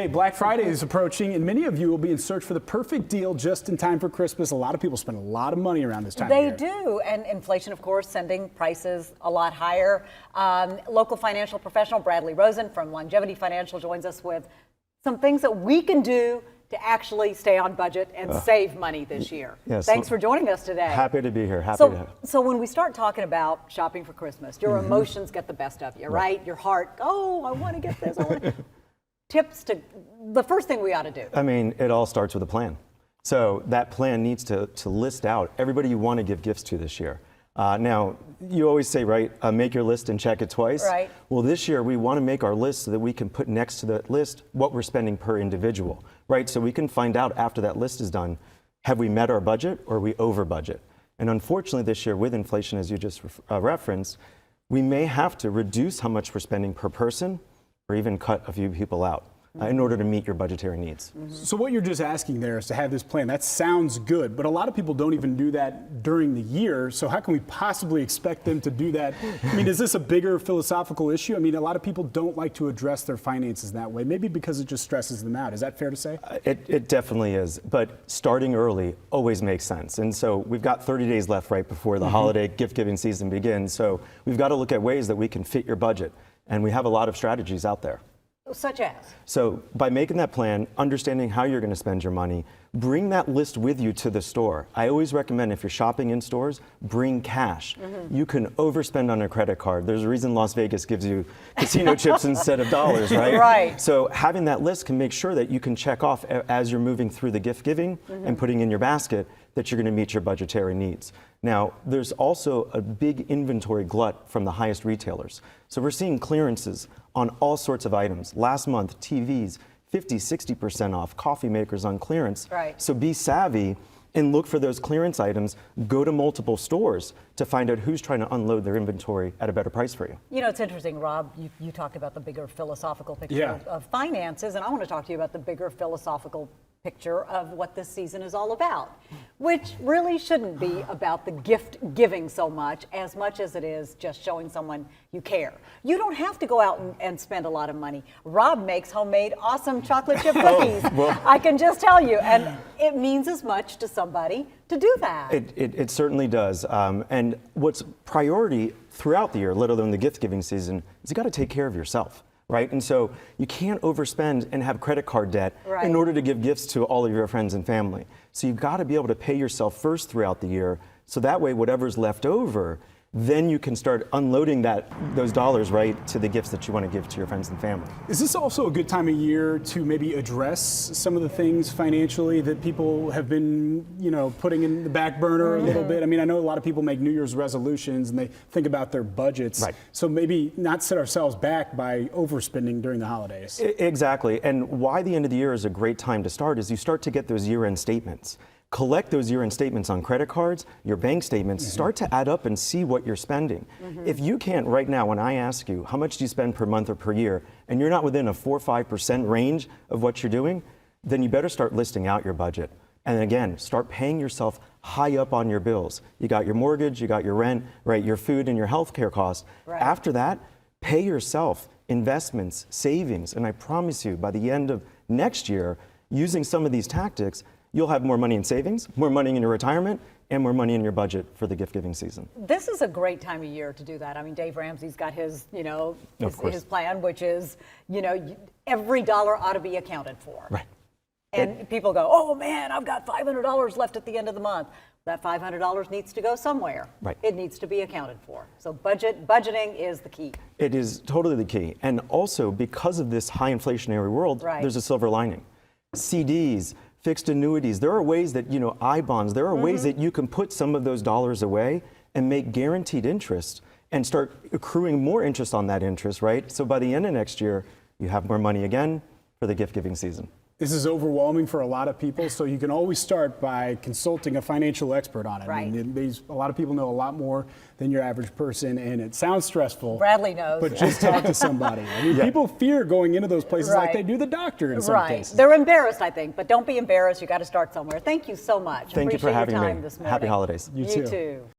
Hey, Black Friday is approaching, and many of you will be in search for the perfect deal just in time for Christmas. A lot of people spend a lot of money around this time of year. They do, and inflation, of course, sending prices a lot higher. Local financial professional Bradley Rosen from Longevity Financial joins us with some things that we can do to actually stay on budget and save money this year. Yes. Thanks for joining us today. Happy to be here. So when we start talking about shopping for Christmas, your emotions get the best of you, right? Your heart, oh, I want to get this. Tips to the first thing we ought to do. I mean, it all starts with a plan. So that plan needs to list out everybody you want to give gifts to this year. Now, you always say, right, make your list and check it twice. Right. Well, this year we want to make our list so that we can put next to that list what we're spending per individual, right? So we can find out after that list is done, have we met our budget or are we over budget? And unfortunately this year with inflation, as you just referenced, we may have to reduce how much we're spending per person or even cut a few people out in order to meet your budgetary needs. So what you're just asking there is to have this plan. That sounds good, but a lot of people don't even do that during the year. So how can we possibly expect them to do that? I mean, is this a bigger philosophical issue? I mean, a lot of people don't like to address their finances that way, maybe because it just stresses them out. Is that fair to say? It definitely is, but starting early always makes sense. And so we've got 30 days left right before the holiday gift-giving season begins. So we've got to look at ways that we can fit your budget. And we have a lot of strategies out there. Such as? So by making that plan, understanding how you're going to spend your money, bring that list with you to the store. I always recommend if you're shopping in stores, bring cash. You can overspend on a credit card. There's a reason Las Vegas gives you casino chips instead of dollars, right? Right. So having that list can make sure that you can check off as you're moving through the gift giving and putting in your basket that you're going to meet your budgetary needs. Now, there's also a big inventory glut from the highest retailers. So we're seeing clearances on all sorts of items. Last month, TVs, 50, 60% off, coffee makers on clearance. Right. So be savvy and look for those clearance items. Go to multiple stores to find out who's trying to unload their inventory at a better price for you. You know, it's interesting, Rob, you talked about the bigger philosophical picture of finances, and I want to talk to you about the bigger philosophical picture of what this season is all about, which really shouldn't be about the gift giving so much as it is just showing someone you care. You don't have to go out and spend a lot of money. Rob makes homemade awesome chocolate chip cookies. I can just tell you, and it means as much to somebody to do that. It certainly does. And what's priority throughout the year, let alone the gift giving season, is you got to take care of yourself. Right? And so you can't overspend and have credit card debt in order to give gifts to all of your friends and family. So you've got to be able to pay yourself first throughout the year. So that way, whatever's left over, then you can start unloading those dollars, right, to the gifts that you want to give to your friends and family. Is this also a good time of year to maybe address some of the things financially that people have been, putting in the back burner a little bit? I mean, I know a lot of people make New Year's resolutions and they think about their budgets. Right. So maybe not set ourselves back by overspending during the holidays. Exactly. And why the end of the year is a great time to start is you start to get those year-end statements. Collect those year-end statements on credit cards, your bank statements, start to add up and see what you're spending. If you can't right now, when I ask you how much do you spend per month or per year, and you're not within a 4 or 5% range of what you're doing, then you better start listing out your budget. And again, start paying yourself high up on your bills. You got your mortgage, you got your rent, right, your food and your healthcare costs. Right. After that, pay yourself investments, savings, and I promise you by the end of next year, using some of these tactics, you'll have more money in savings, more money in your retirement, and more money in your budget for the gift-giving season. This is a great time of year to do that. I mean, Dave Ramsey's got his, his plan, which is, every dollar ought to be accounted for. Right. And people go, oh man, I've got $500 left at the end of the month. That $500 needs to go somewhere. Right. It needs to be accounted for. So budgeting is the key. It is totally the key. And also, because of this high inflationary world, there's a silver lining. CDs, fixed annuities, there are ways that, I-bonds, there are ways that you can put some of those dollars away and make guaranteed interest and start accruing more interest on that interest, right? So by the end of next year, you have more money again for the gift-giving season. This is overwhelming for a lot of people, so you can always start by consulting a financial expert on it. Right. I mean, a lot of people know a lot more than your average person, and it sounds stressful. Bradley knows. But just talk to somebody. I mean, people fear going into those places like they do the doctor in some cases. They're embarrassed, I think, but don't be embarrassed. You got to start somewhere. Thank you so much. Thank you for having me. This morning. Happy holidays. You too.